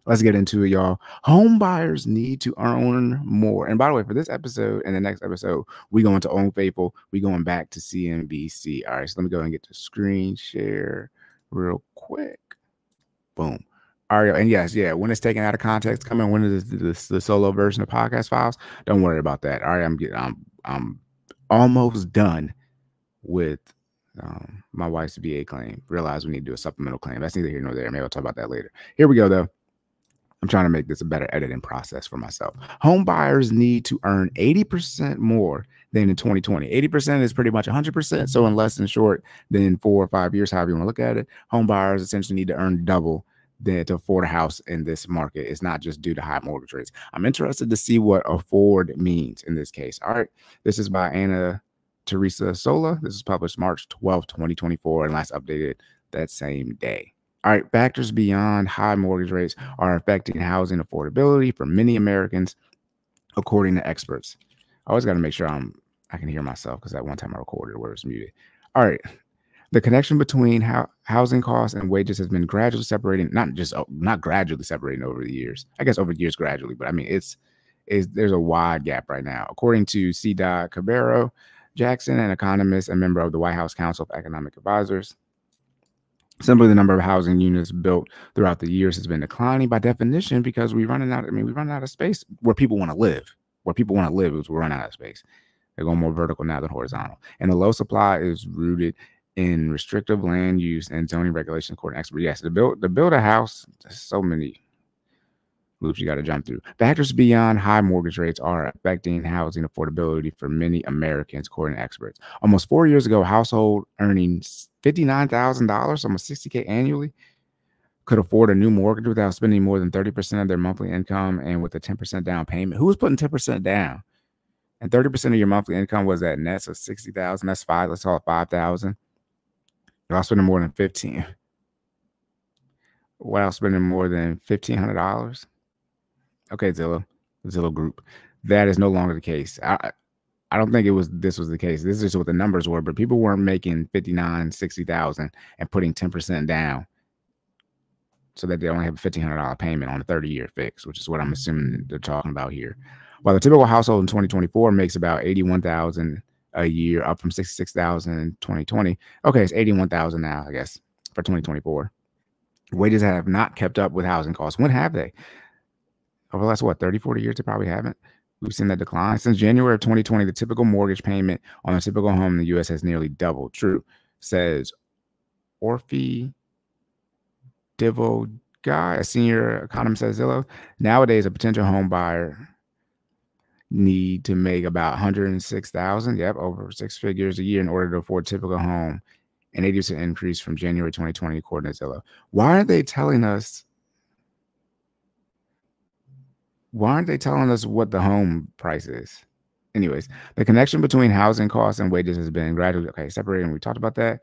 Let's get into it, y'all. Home buyers need to earn more. And by the way, for this episode and the next episode, we going to Own Faithful. We going back to CNBC. All right, so let me go and get the screen share real quick. Boom. All right, and yes, yeah, when it's taken out of context, coming when is the solo version of Podcast Files, don't worry about that. All right, I'm almost done with my wife's VA claim. Realize we need to do a supplemental claim. That's neither here nor there. Maybe I'll talk about that later. Here we go, though. I'm trying to make this a better editing process for myself. Home buyers need to earn 80% more than in 2020. 80% is pretty much 100%. So in less than short than 4 or 5 years, however you want to look at it, home buyers essentially need to earn double than to afford a house in this market. It's not just due to high mortgage rates. I'm interested to see what afford means in this case. All right. This is by Anna Teresa Sola. This is published March 12, 2024, and last updated that same day. All right, factors beyond high mortgage rates are affecting housing affordability for many Americans, according to experts. I always got to make sure I can hear myself because that one time I recorded where it's muted. All right, the connection between housing costs and wages has been gradually separating, not gradually separating over the years. I guess over the years gradually, but I mean there's a wide gap right now, according to C. Cabero Jackson, an economist and member of the White House Council of Economic Advisors. Simply, the number of housing units built throughout the years has been declining by definition because we're running out. We run out of space where people want to live. Where people want to live is we're running out of space. They're going more vertical now than horizontal. And the low supply is rooted in restrictive land use and zoning regulations, according to experts. Yes, to build a house, there's so many loops you got to jump through. Factors beyond high mortgage rates are affecting housing affordability for many Americans, according to experts. Almost 4 years ago, household earning $59,000, almost $60K annually, could afford a new mortgage without spending more than 30% of their monthly income and with a 10% down payment. Who was putting 10% down? And 30% of your monthly income was at net, so $60,000. That's five. Let's call it $5,000. Without spending more than $15,000. Without spending more than $1,500. Okay, Zillow Group. That is no longer the case. I don't think this was the case. This is just what the numbers were, but people weren't making $59,000, $60,000 and putting 10% down so that they only have a $1,500 payment on a 30-year fix, which is what I'm assuming they're talking about here. While the typical household in 2024 makes about $81,000 a year, up from $66,000 in 2020. Okay, it's $81,000 now, I guess, for 2024. Wages have not kept up with housing costs. When have they? Over the last, 30, 40 years, they probably haven't. We've seen that decline. Since January of 2020, the typical mortgage payment on a typical home in the U.S. has nearly doubled. True, says Orphe Divogai, a senior economist at Zillow. Nowadays, a potential home buyer need to make about $106,000, over 6 figures a year in order to afford a typical home, an 80% increase from January 2020, according to Zillow. Why aren't they telling us what the home price is? Anyways, the connection between housing costs and wages has been gradually separating. We talked about that.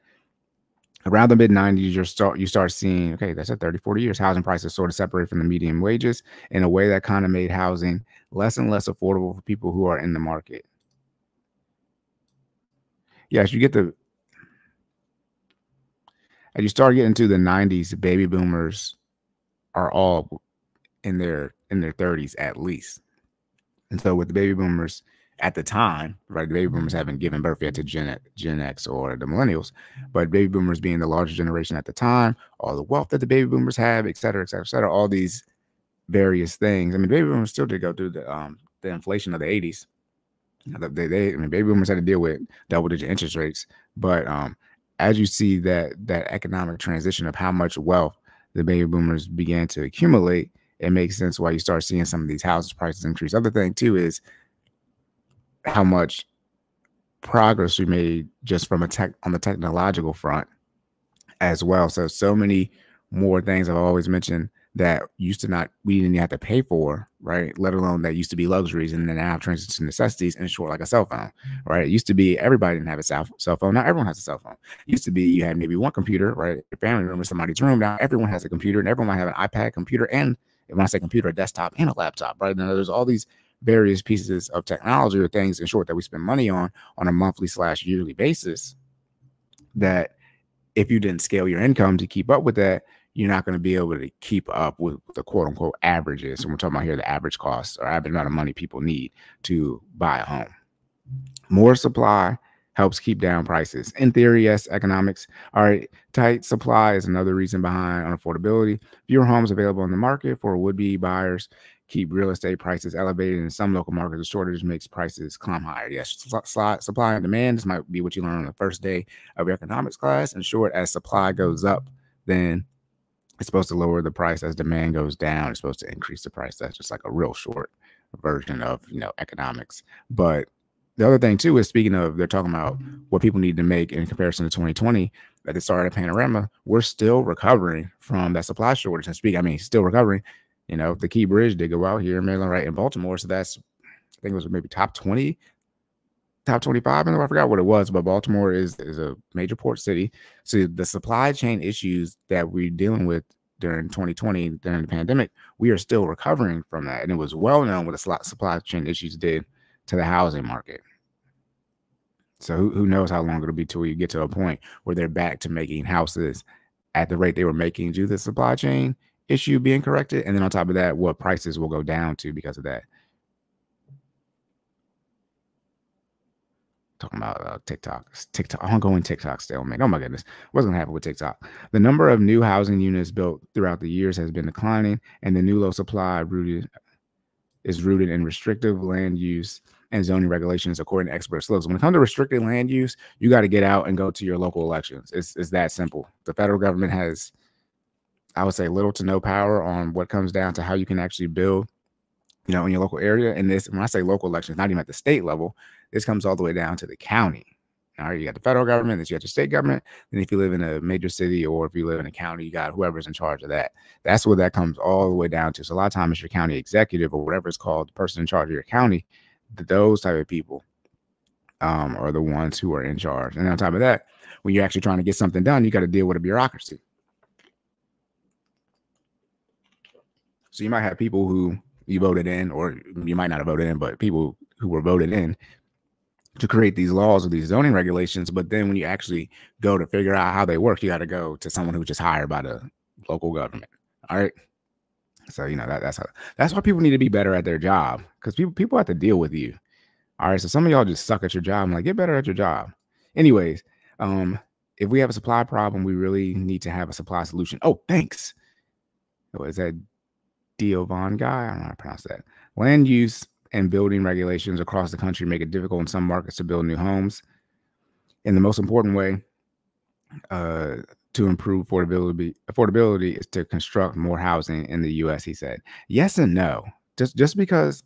Around the mid-90s, you start seeing, that's at 30, 40 years, housing prices sort of separate from the median wages in a way that kind of made housing less and less affordable for people who are in the market. Yes, as you start getting to the 90s, baby boomers are all in their 30s at least. And so with the baby boomers at the time, right, the baby boomers haven't given birth yet to Gen X or the millennials, but baby boomers being the largest generation at the time, all the wealth that the baby boomers have, et cetera, et cetera, et cetera, all these various things. I mean, baby boomers still did go through the inflation of the 80s. Baby boomers had to deal with double-digit interest rates, but as you see that economic transition of how much wealth the baby boomers began to accumulate, it makes sense why you start seeing some of these house prices increase. Other thing too is how much progress we made just from on the technological front as well. So many more things I've always mentioned that we didn't even have to pay for, right? Let alone that used to be luxuries and then now transition to necessities, and short, like a cell phone, right? It used to be everybody didn't have a cell phone. Now everyone has a cell phone. It used to be you had maybe one computer, right? Your family room or somebody's room. Now everyone has a computer, and everyone might have an iPad, computer, and when I say computer, a desktop and a laptop, right? Now there's all these various pieces of technology or things, in short, that we spend money on a monthly/yearly basis that if you didn't scale your income to keep up with that, you're not going to be able to keep up with the quote unquote averages. And we're talking about here the average cost or average amount of money people need to buy a home. More supply helps keep down prices. In theory, yes, economics. All right, tight supply is another reason behind unaffordability. Fewer homes available in the market for would-be buyers keep real estate prices elevated. In some local markets, the shortage makes prices climb higher. Yes, supply and demand. This might be what you learn on the first day of your economics class. In short, as supply goes up, then it's supposed to lower the price. As demand goes down, it's supposed to increase the price. That's just like a real short version of, economics. But the other thing too is, speaking of, they're talking about what people need to make in comparison to 2020 at the start of Panorama. We're still recovering from that supply shortage. Still recovering. The Key Bridge did go out here in Maryland, right in Baltimore. So that's, I think it was maybe top 20, top 25. I forgot what it was, but Baltimore is a major port city. So the supply chain issues that we're dealing with during 2020, during the pandemic, we are still recovering from that. And it was well known what the supply chain issues did to the housing market. So who knows how long it'll be till you get to a point where they're back to making houses at the rate they were making due to the supply chain issue being corrected. And then on top of that, what prices will go down to because of that. Talking about TikTok, ongoing TikTok stalemate. Oh my goodness, what's going to happen with TikTok? The number of new housing units built throughout the years has been declining, and the new low supply is rooted in restrictive land use and zoning regulations, according to experts. Look, so when it comes to restricted land use, you got to get out and go to your local elections. It's that simple. The federal government has, I would say, little to no power on what comes down to how you can actually build, in your local area. And this, when I say local elections, not even at the state level, this comes all the way down to the county. All right, you got the federal government, then you got your state government. Then if you live in a major city or if you live in a county, you got whoever's in charge of that. That's what that comes all the way down to. So a lot of times it's your county executive or whatever it's called, the person in charge of your county. Those type of people are the ones who are in charge. And on top of that, when you're actually trying to get something done, you got to deal with a bureaucracy. So you might have people who you voted in, or you might not have voted in, but people who were voted in to create these laws or these zoning regulations. But then when you actually go to figure out how they work, you got to go to someone who's just hired by the local government. All right. So, that's why people need to be better at their job, because people have to deal with you. All right. So some of y'all just suck at your job. I'm like, get better at your job. Anyways, if we have a supply problem, we really need to have a supply solution. Oh, thanks. Is that Diovon guy? I don't know how to pronounce that. Land use and building regulations across the country make it difficult in some markets to build new homes. And the most important way to improve affordability is to construct more housing in the U.S., he said. Yes and no. Just because